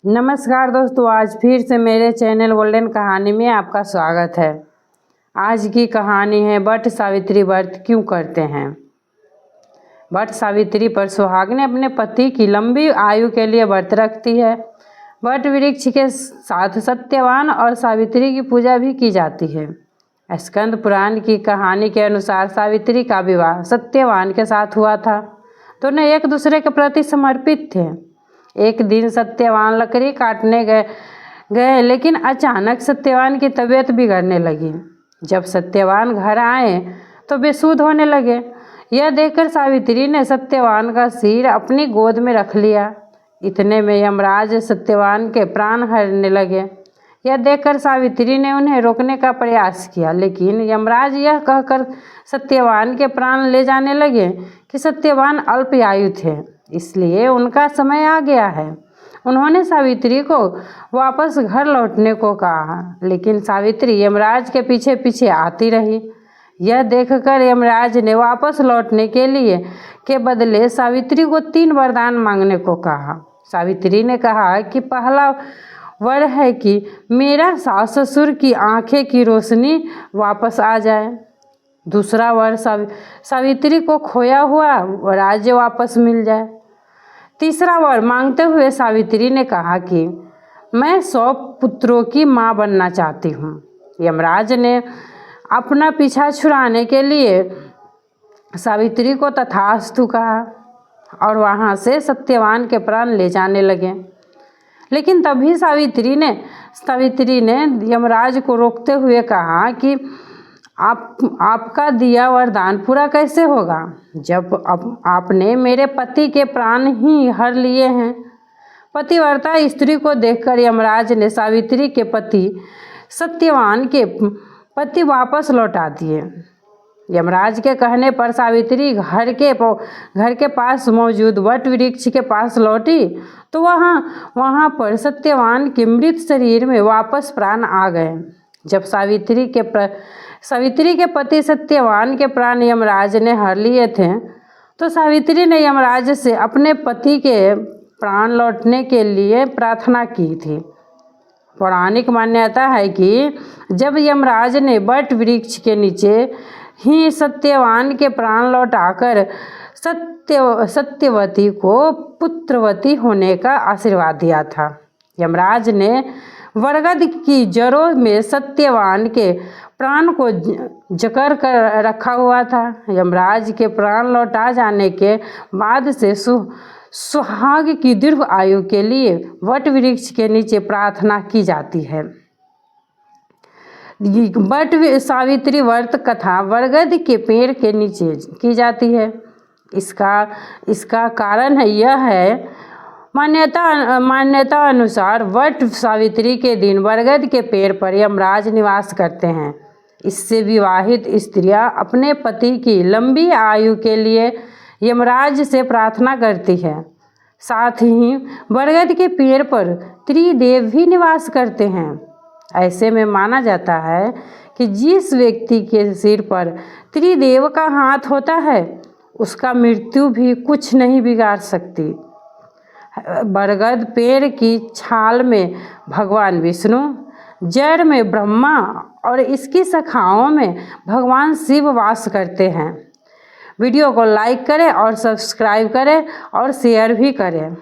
नमस्कार दोस्तों, आज फिर से मेरे चैनल गोल्डन कहानी में आपका स्वागत है। आज की कहानी है वट सावित्री व्रत क्यों करते हैं। वट सावित्री पर सुहागिन अपने पति की लंबी आयु के लिए व्रत रखती है। वट वृक्ष के साथ सत्यवान और सावित्री की पूजा भी की जाती है। स्कंद पुराण की कहानी के अनुसार सावित्री का विवाह सत्यवान के साथ हुआ था। दोनों एक दूसरे के प्रति समर्पित थे। एक दिन सत्यवान लकड़ी काटने गए लेकिन अचानक सत्यवान की तबीयत बिगड़ने लगी। जब सत्यवान घर आए तो बेसुध होने लगे। यह देखकर सावित्री ने सत्यवान का सिर अपनी गोद में रख लिया। इतने में यमराज सत्यवान के प्राण हरने लगे। यह देखकर सावित्री ने उन्हें रोकने का प्रयास किया, लेकिन यमराज यह कहकर सत्यवान के प्राण ले जाने लगे कि सत्यवान अल्पायु थे, इसलिए उनका समय आ गया है। उन्होंने सावित्री को वापस घर लौटने को कहा, लेकिन सावित्री यमराज के पीछे पीछे आती रही। यह देखकर यमराज ने वापस लौटने के बदले सावित्री को 3 वरदान मांगने को कहा। सावित्री ने कहा कि पहला वर है कि मेरा सास ससुर की आंखें की रोशनी वापस आ जाए। दूसरा वर सावित्री को खोया हुआ राज्य वापस मिल जाए। तीसरा वर मांगते हुए सावित्री ने कहा कि मैं 100 पुत्रों की मां बनना चाहती हूँ। यमराज ने अपना पीछा छुड़ाने के लिए सावित्री को तथास्तु कहा और वहाँ से सत्यवान के प्राण ले जाने लगे। लेकिन तभी सावित्री ने यमराज को रोकते हुए कहा कि आपका दिया वरदान पूरा कैसे होगा, जब आपने मेरे पति के प्राण ही हर लिए हैं। पतिव्रता स्त्री को देखकर यमराज ने सावित्री के पति सत्यवान के पति वापस लौटा दिए। यमराज के कहने पर सावित्री घर के पास मौजूद वट वृक्ष के पास लौटी तो वहाँ पर सत्यवान के मृत शरीर में वापस प्राण आ गए। जब सावित्री के पति सत्यवान के प्राण यमराज ने हर लिए थे तो सावित्री ने यमराज से अपने पति के प्राण लौटने के लिए प्रार्थना की थी। पौराणिक मान्यता है कि जब यमराज ने वट वृक्ष के नीचे ही सत्यवान के प्राण लौटाकर सत्यवती को पुत्रवती होने का आशीर्वाद दिया था। यमराज ने बरगद की जड़ों में सत्यवान के प्राण को जकड़ कर रखा हुआ था। यमराज के प्राण लौटा जाने के बाद से सुहाग की दीर्घ आयु के लिए वट वृक्ष के नीचे प्रार्थना की जाती है। वट सावित्री व्रत कथा बरगद के पेड़ के नीचे की जाती है। इसका कारण यह है, मान्यता अनुसार वट सावित्री के दिन बरगद के पेड़ पर यमराज निवास करते हैं। इससे विवाहित स्त्रियां अपने पति की लंबी आयु के लिए यमराज से प्रार्थना करती है। साथ ही बरगद के पेड़ पर त्रिदेव भी निवास करते हैं। ऐसे में माना जाता है कि जिस व्यक्ति के सिर पर त्रिदेव का हाथ होता है उसका मृत्यु भी कुछ नहीं बिगाड़ सकती। बरगद पेड़ की छाल में भगवान विष्णु, जड़ में ब्रह्मा और इसकी शाखाओं में भगवान शिव वास करते हैं। वीडियो को लाइक करें और सब्सक्राइब करें और शेयर भी करें।